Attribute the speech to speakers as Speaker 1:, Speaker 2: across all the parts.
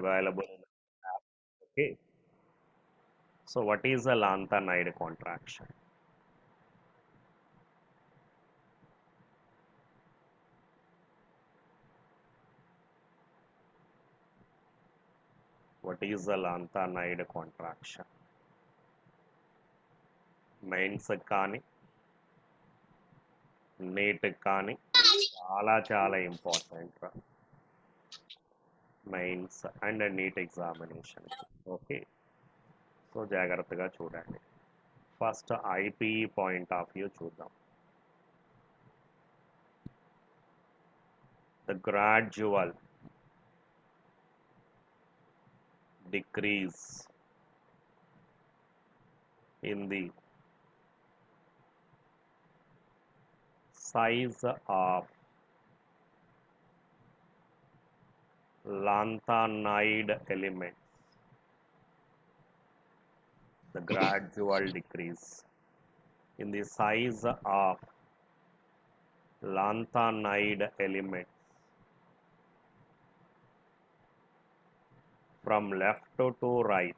Speaker 1: available in the app. Okay. So what is a lanthanide contraction? What is a lanthanide contraction? Mains కానీ NEET కానీ చాలా important రా mains and NEET examination. Okay, so జాగ్రత్తగా చూడండి. First IPE point of view చూద్దాం. The gradual decrease in the size of lanthanide elements. The gradual decrease in the size of lanthanide elements from left to right,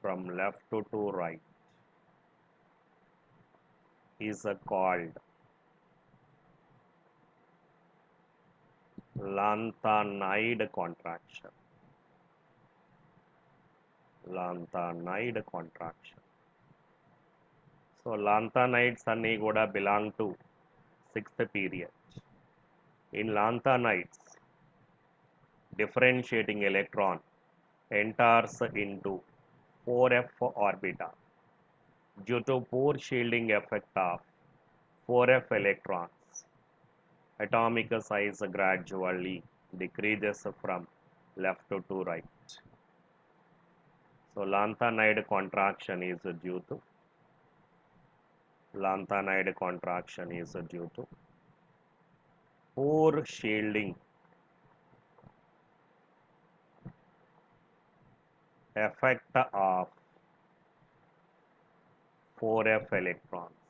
Speaker 1: from left to right is called lanthanide contraction. Lanthanide contraction. So lanthanides అన్నీ కూడా belong to sixth period. In lanthanides, differentiating electron enters into 4f orbita due to poor shielding effect of 4f electrons. Atomic size gradually decreases from left to right. So lanthanide contraction is due to poor shielding effect of 4f electrons,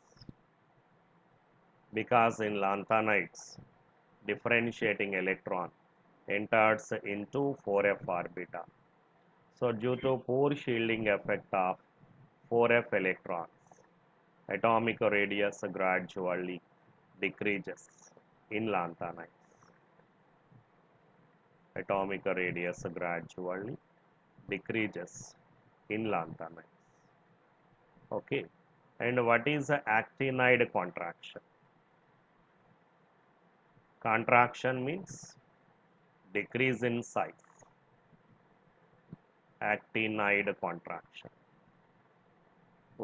Speaker 1: because in lanthanides differentiating electron enters into 4f orbita. So due to poor shielding effect of 4f electrons, atomic radius gradually decreases in lanthanides. Atomic radius gradually decreases in lanthanides. Okay, and what is the actinide contraction? Contraction means decrease in size. Actinide contraction.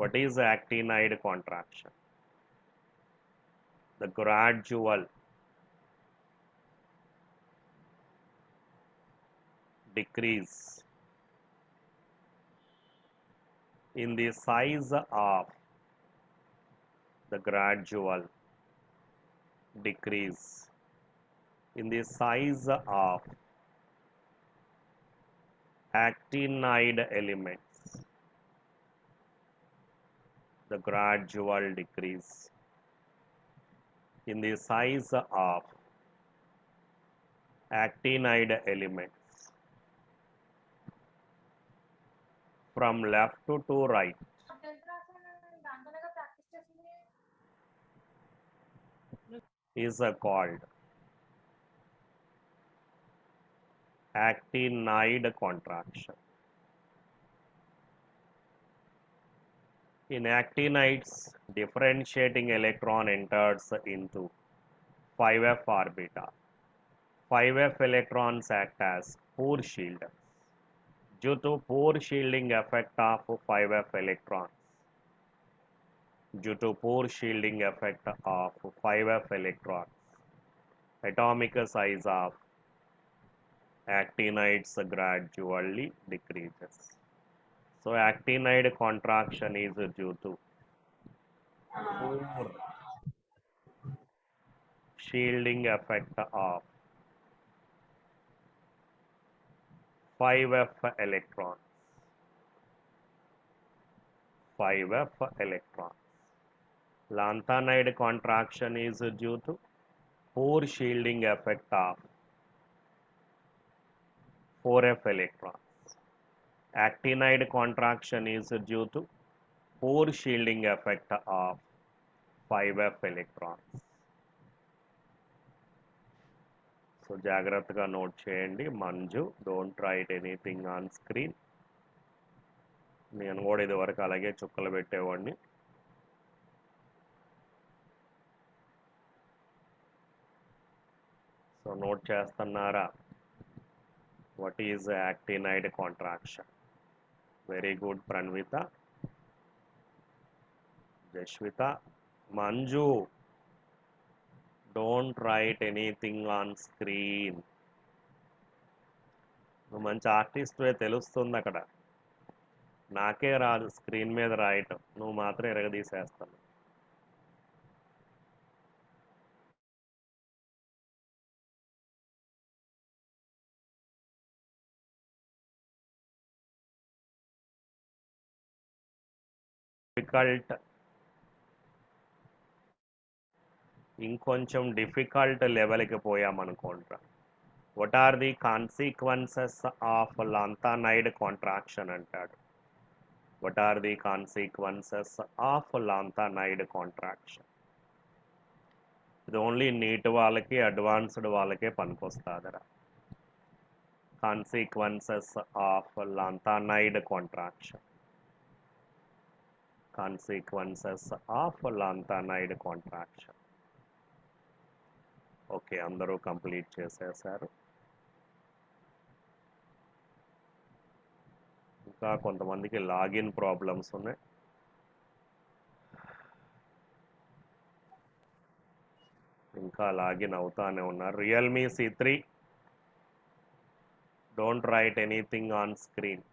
Speaker 1: What is the actinide contraction? The gradual decrease in the size of the gradual decrease in the size of actinide elements. The gradual decrease in the size of actinide elements from left to right is called actinide contraction. In actinides, differentiating electron enters into 5f orbita. 5f electrons act as poor shielders. Due to poor shielding effect of 5f electrons, atomic size of actinides gradually decreases. So actinide contraction is due to poor shielding effect of 5f electrons. 5f electrons. Lanthanide contraction is due to poor shielding effect of 4f electrons. Actinide contraction is due to poor shielding effect of 5f electrons. So జాగ్రత్తగా note చేయండి. Manju, don't write anything on screen. నేను కూడా ఇదివరకు అలాగే చుక్కలు పెట్టేవాడిని. So note చేస్తున్నారా? What is actinide contraction? Very good Pranavitha, Jashvitha. Manju, don't write anything on screen. నువ్వు మంచి ఆర్టిస్ట్వే తెలుస్తుంది అక్కడ. నాకే రాదు స్క్రీన్ మీద రాయటం, నువ్వు మాత్రం ఎరగదీసేస్తాను. డిఫికల్ట్, ఇంకొంచెం డిఫికల్ట్ లెవెల్కి పోయామనుకుంటా. What are the consequences of lanthanide contraction అంటాడు. What are the consequences of lanthanide contraction? ఇది ఓన్లీ నీట్ వాళ్ళకి, అడ్వాన్స్డ్ వాళ్ళకే పనికొస్తుందిరా. Consequences of lanthanide contraction. Consequences of lanthanide contraction. Okay, అందరూ కంప్లీట్ చేసేసారు. ఇంకా కొంతమందికి లాగిన్ ప్రాబ్లమ్స్ ఉన్నాయి. ఇంకా లాగిన్ అవుతానే ఉన్నారు. Realme C3, don't write anything on screen.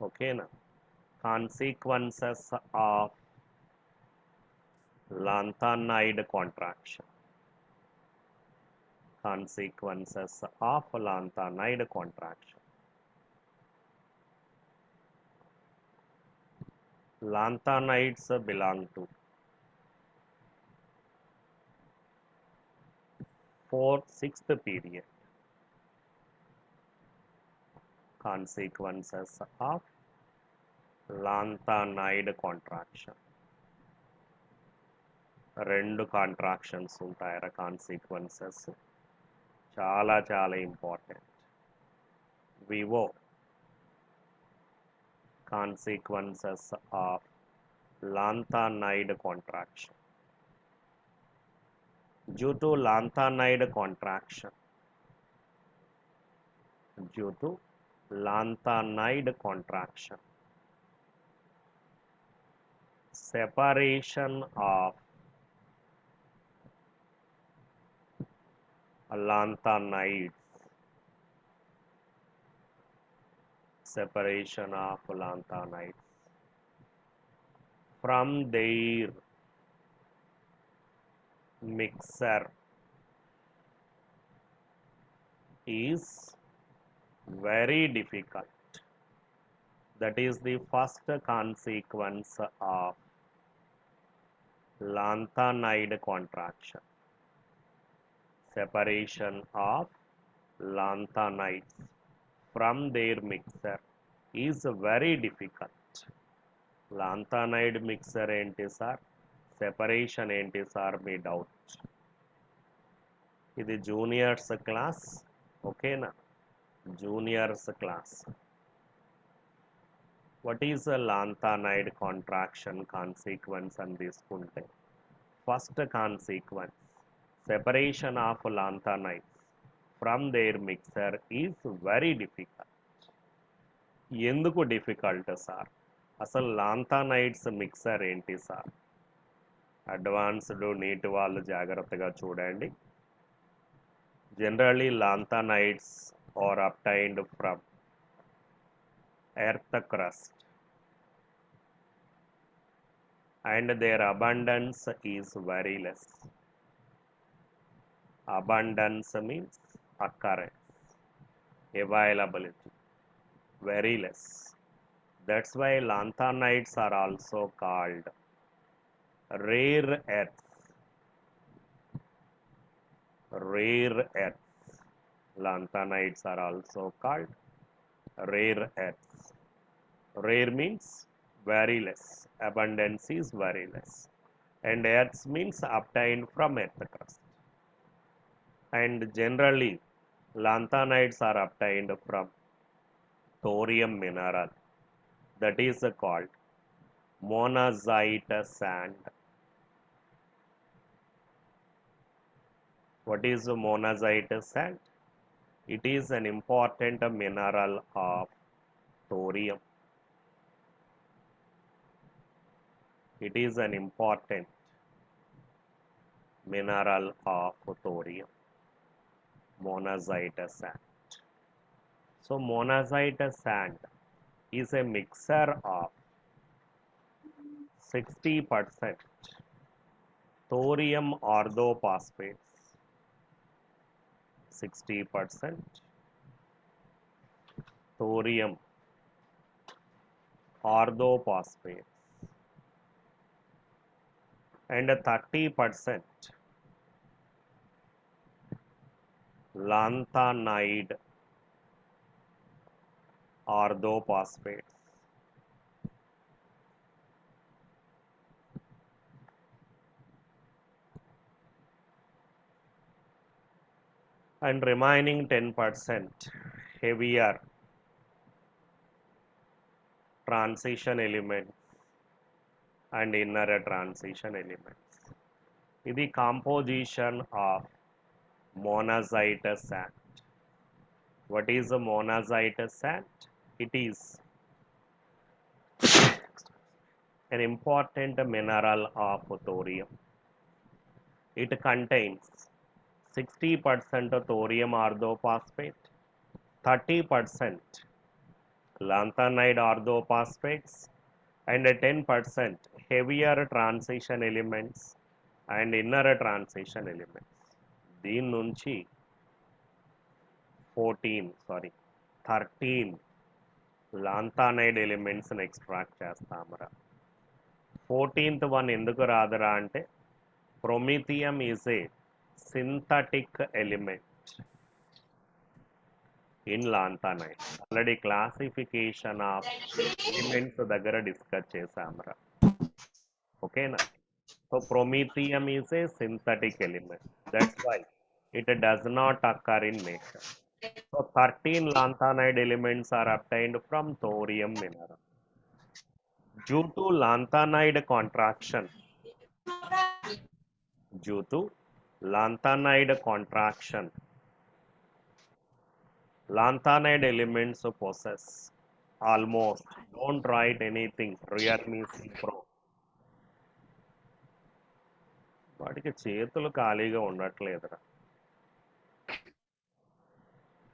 Speaker 1: ఓకేనా? Consequences of lanthanide contraction. Consequences of lanthanide contraction. Lanthanides belong to 6th period. Consequences of lanthanide contraction. రెండు కాంట్రాక్షన్స్ ఉంటాయరా కాన్సిక్వెన్సెస్. చాలా చాలా important. Vivo consequences of lanthanide contraction. Due to lanthanide contraction, due to lanthanide contraction, separation of lanthanides, separation of lanthanides from their mixer is very difficult. That is the first consequence of lanthanide contraction. Separation of lanthanides from their mixer is very difficult. Lanthanide mixer ఏంటి sir, separation ఏంటి sir మీ doubt. ఇది juniors class, ఓకేనా? Juniors class. What is lanthanide contraction consequence అని తీసుకుంటే, first consequence separation of lanthanides from their mixer is very difficult. ఎందుకు difficult sir? అసలు lanthanides mixer ఏంటి సార్? అడ్వాన్స్డ్ నీట్ వాళ్ళు జాగ్రత్తగా చూడండి. Generally lanthanides are obtained from earth crust and their abundance is very less. Abundance means occurrence, availability, very less. That's why lanthanides are also called rare earths. Rare earths. Lanthanides are also called rare earths. Rare means very less. Abundance is very less. And earths means obtained from earth crust. And generally, lanthanides are obtained from thorium mineral, that is called monazite sand. What is monazite sand? It is an important mineral of thorium. It is an important mineral of thorium, monazite sand. So monazite sand is a mixture of 60% thorium orthophosphates, 60% thorium orthophosphates, and 30% lanthanide orthophosphates. And remaining 10% heavier transition elements and inner transition elements. The composition of monazite sand. What is a monazite sand? It is an important mineral of thorium. It contains 60% thorium orthophosphate, 30% lanthanide orthophosphates, and 10% heavier transition elements and inner transition elements. దీని నుంచి 13 lanthanide elements extract చేస్తామరా. 14th one ఎందుకు రాదురా అంటే promethium is a synthetic element in lanthanide. Already classification of elements దగ్గర discuss చేసామరా. ఓకేనా? So promethium is a synthetic element. That's why it does not occur in nature. So 13 lanthanide elements are obtained from thorium mineral. Due to lanthanide contraction, due to lanthanide contraction, lanthanide elements possess almost, don't write anything, Realme C Pro. వాటికి చేతులు ఖాళీగా ఉండట్లేదురా.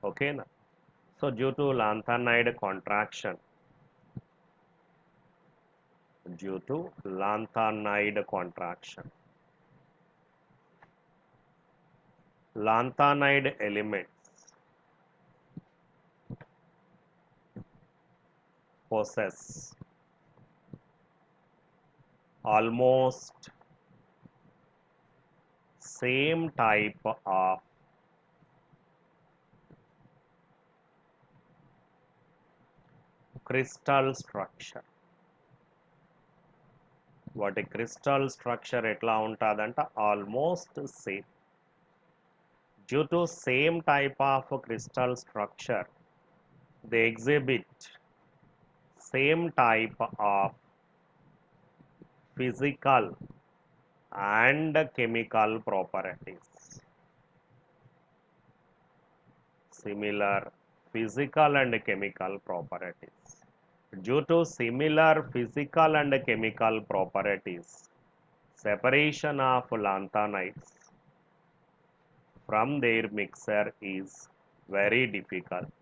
Speaker 1: ఓకేనా? So due to lanthanide contraction, due to lanthanide contraction, lanthanide elements possess almost same type of crystal structure. వాటి crystal structure ఎట్లా ఉంటుందంట? Almost same. Due to same type of crystal structure, they exhibit same type of physical and chemical properties. Similar physical and chemical properties. Due to similar physical and chemical properties, separation of lanthanides from their mixture is very difficult.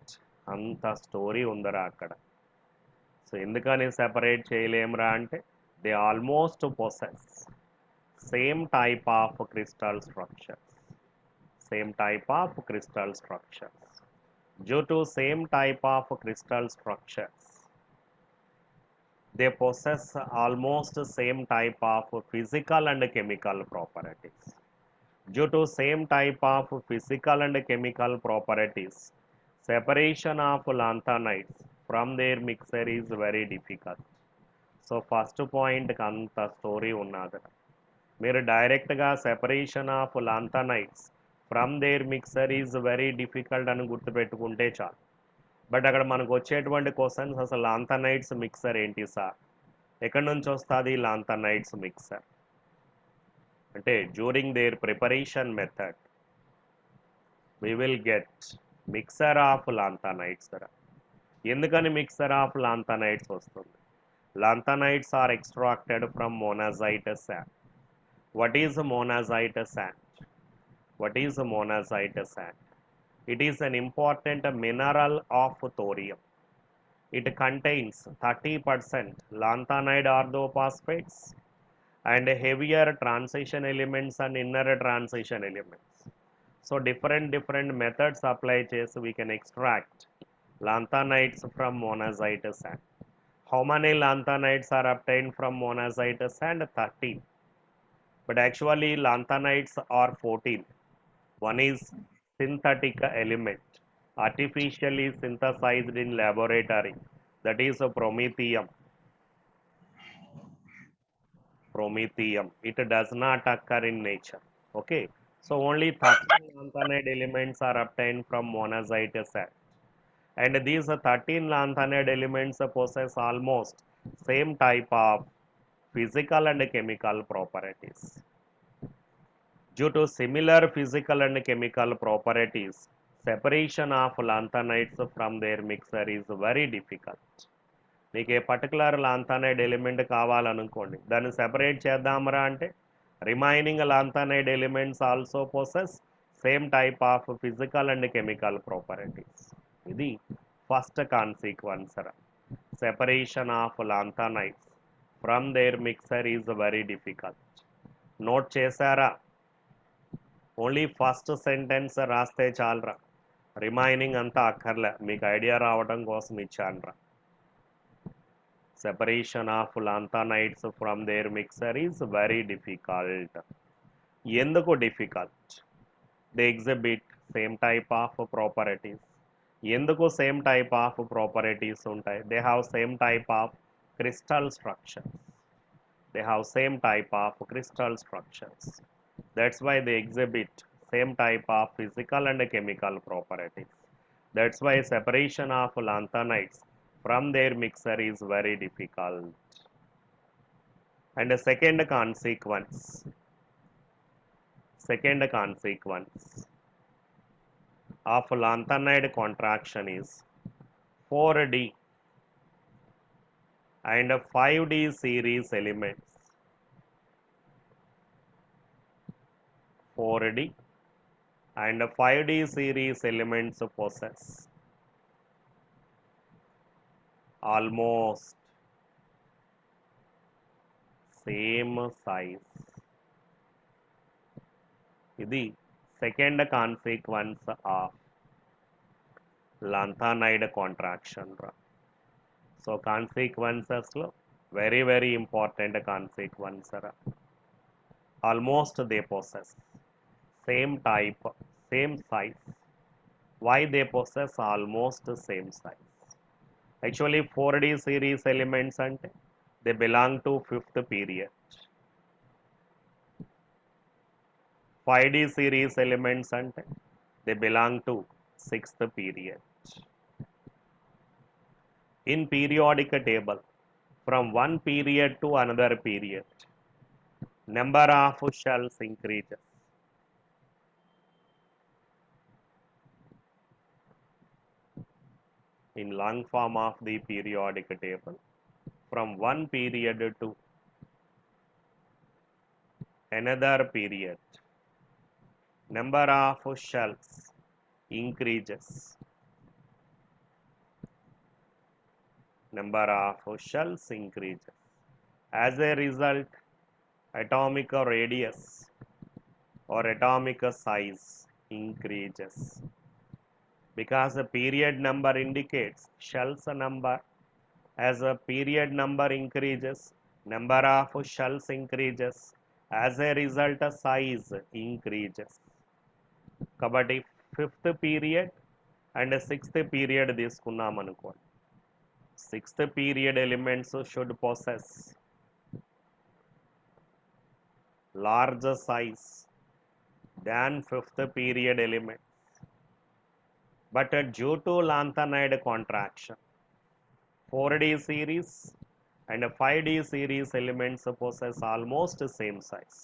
Speaker 1: అంత story ఉందరా అక్కడ. So ఎందుకని separate చేయలేమురా అంటే they almost possess same type of crystal structures. Same type of crystal structures. Due to same type of crystal structures, they possess almost same type of physical and chemical properties. Due to same type of physical and chemical properties, separation of lanthanides from their mixture is very difficult. So first పాయింట్కి అంత story ఉన్నది. మీరు డైరెక్ట్గా separation of lanthanides from their mixer is very difficult అని గుర్తుపెట్టుకుంటే చాలు. But అక్కడ మనకు వచ్చేటువంటి క్వశ్చన్స్ అసలు లాంథనైడ్స్ మిక్సర్ ఏంటి సార్, ఎక్కడి నుంచి వస్తుంది లాంథనైడ్స్ మిక్సర్ అంటే during their preparation method we will get mixer of lanthanides. ఎందుకని మిక్సర్ ఆఫ్ లాంథనైడ్స్ వస్తుంది? Lanthanides are extracted from monazite sand. What is monazite sand? What is monazite sand? It is an important mineral of thorium. It contains 30% lanthanide orthophosphates and heavier transition elements and inner transition elements. So different methods apply chesi we can extract lanthanides from monazite sand. How many lanthanides are obtained from monazite sand? 13. But actually lanthanides are 14. One is synthetic element artificially synthesized in laboratory, that is promethium. It does not occur in nature. Okay, so only 13 lanthanide elements are obtained from monazite sand, and these 13 lanthanide elements possess almost same type of physical and chemical properties. Due to similar physical and chemical properties, separation of lanthanides from their mixture is very difficult. మీకు ఏ particular lanthanide element కావాలనుకోండి, దాన్ని separate చేద్దామరా అంటే remaining lanthanide elements also possess same type of physical and chemical properties. ఇది first consequence. Separation of lanthanides from their mixer is very difficult. Note చేశారా? Only first sentence రాస్తే చాలరా, రిమైనింగ్ అంతా అక్కర్లే, మీకు ఐడియా రావడం కోసం ఇచ్చానురా. Separation of lanthanides from their mixture is very difficult. ఎందుకు difficult? They exhibit same type of properties. ఎందుకు same type of properties ఉంటాయి? They have same type of crystal structures. They have same type of crystal structures. That's why they exhibit same type of physical and chemical properties. That's why separation of lanthanides from their mixture is very difficult. And the second consequence of lanthanide contraction is 4D and 5D series elements. 4D and 5D series elements possess almost same size. ఇది second consequence of lanthanide contraction రా. So కాన్సిక్వెన్సెస్లో very important consequence రా. Almost they possess same type, same size. Why they possess almost same size? Actually 4D series elements ante they belong to 5th period. 5D series elements ante they belong to 6th period. In periodic table, from one period to another period, number of shells increases. In long form of the periodic table, from one period to another period, number of shells increases. Number of shells increases. As a result, atomic radius or atomic size increases. Because the period number indicates shells number as a period number increases, number of shells increases, as a result size increases. కాబట్టి fifth period and sixth period తీసుకున్నాం అనుకోండి. Sixth period elements should possess larger size than fifth period element, but due to lanthanide contraction, 4D series and 5D series elements possess almost same size.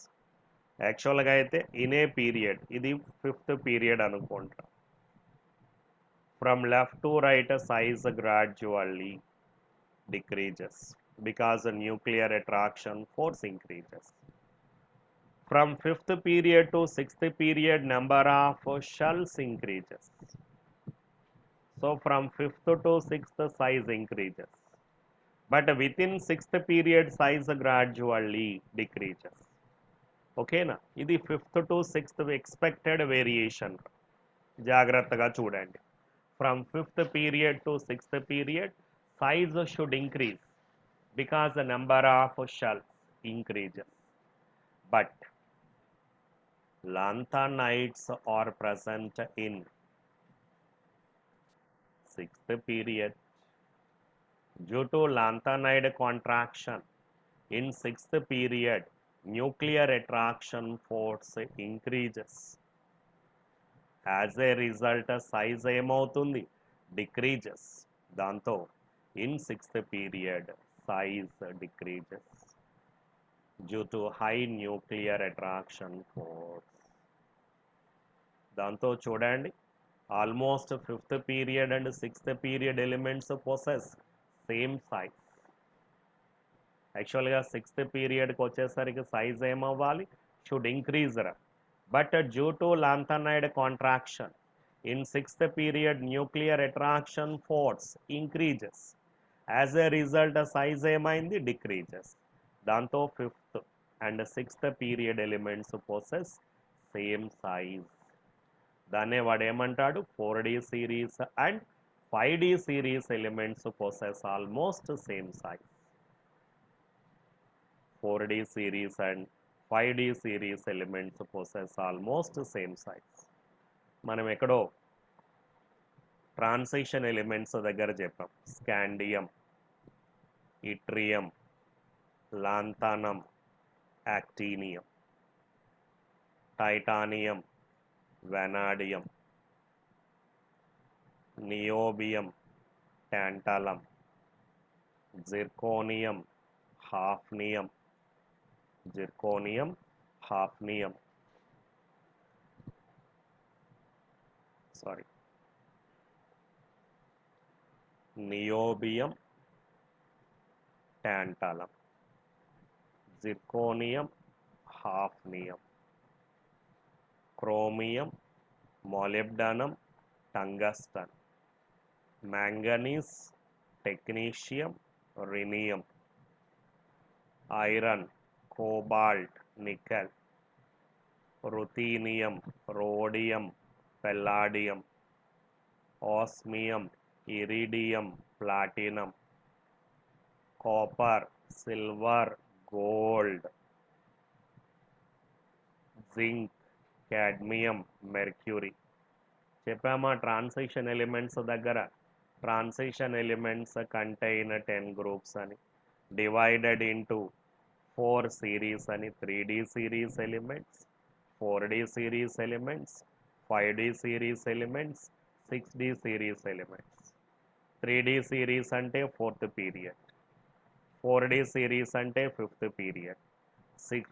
Speaker 1: యాక్చువల్గా అయితే in a period ఇది fifth period అనుకుంటా. From left to right size gradually decreases because nuclear attraction force increases. From fifth period to sixth period, number of shells increases. So from fifth to sixth, size increases. But within sixth period, size gradually decreases. Okay na? This fifth to sixth expected variation. జాగ్రత్తగా చూడండి. From fifth period to sixth period, size should increase because the number of shells increases. But lanthanides are present in sixth period. Due to lanthanide contraction in sixth period, nuclear attraction force increases. As a result, size ఏమవుతుంది? Decreases. దాంతో in sixth period, size decreases due to high nuclear attraction force. దాంతో చూడండి, almost fifth period and sixth period elements possess same size. యాక్చువల్గా sixth పీరియడ్కి వచ్చేసరికి size ఏమవ్వాలి? Should increase రా. But due to lanthanide contraction in sixth period nuclear attraction force increases. As a result size ఏమైంది? Decreases. దాంతో fifth and sixth period elements possess same size. దాన్నే వాడు ఏమంటాడు? 4D series and 5D series elements possess almost same size. 4D series and 5D series elements possess almost same size. మనం ఎక్కడో transition elements దగ్గర చెప్పాం. Scandium, yttrium, lanthanum, actinium, titanium, vanadium, niobium, tantalum, zirconium, hafnium, niobium, tantalum, zirconium, hafnium, chromium, molybdenum, tungsten, manganese, technetium, rhenium, iron, cobalt, nickel, ruthenium, rhodium, palladium, osmium, iridium, platinum, copper, silver, gold, zinc, cadmium, mercury. చెప్పామా transition elements దగ్గర? Transition elements contain 10 groups అని, divided into 4 series అని. 3D series elements, 4D series elements, 5D series elements, 6D series elements. 3D series అంటే 4th period, 4D series అంటే 5th period,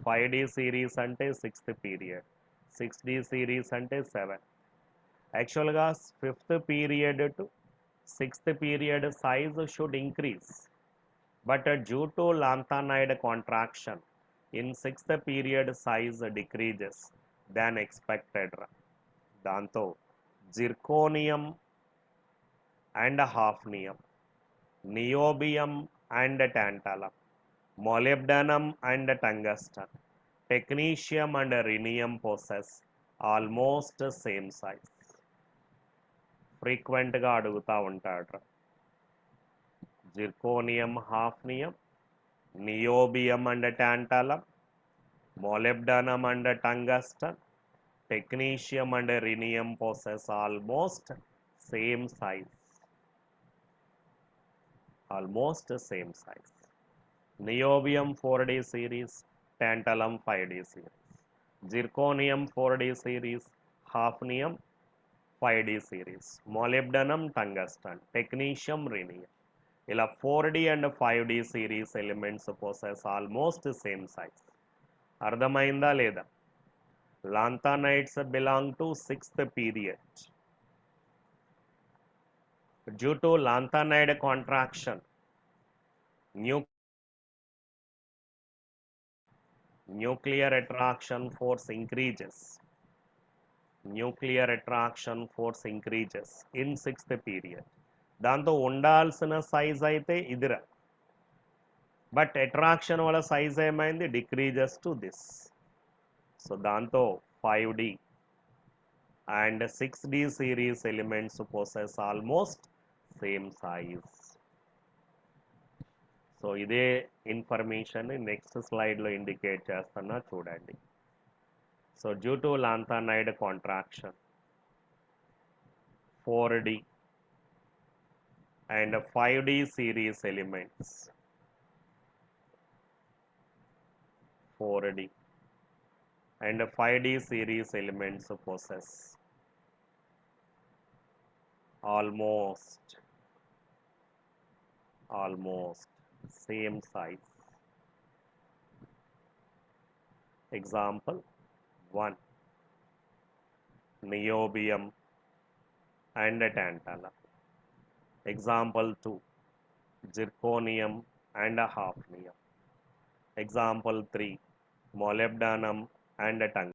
Speaker 1: 5D series అంటే 6th period, 6D series అంటే 7. యాక్చువల్గా 5th period to 6th period size should increase, but due to lanthanide contraction in 6th period size decreases than expected. దాంతో zirconium and hafnium, niobium and tantalum, molybdenum and tungsten, technetium and rhenium possess almost same size. ఫ్రీక్వెంట్గా అడుగుతూ ఉంటాడు. zirconium hafnium, niobium and tantalum, molybdenum and tungsten, technetium and rhenium possess almost same size. Almost same size. Niobium 4D series, tantalum 5D series. Zirconium 4D series, hafnium 5D series. Molybdenum tungsten, technetium rhenium. ఇలా 4D and 5D series elements possess almost same size. అర్థమైందా లేదా? Lanthanides belong to 6th period. Due to lanthanide contraction, nuclear attraction force increases. Nuclear attraction force increases in 6th period. దాంతో ఉండాల్సిన size అయితే ఇదిరా, but attraction వల్ల size ఏమైంది, decreases to this. So దాంతో 5D and 6D series elements possess almost same size. So ఇదే information next స్లైడ్లో indicate చేస్తున్నా చూడండి. So due to lanthanide contraction 4D and 5D series elements, 4D and 5D series elements possess almost same size. Example 1, niobium and tantalum. Example 2, zirconium and hafnium. Example 3, molybdenum and tungsten.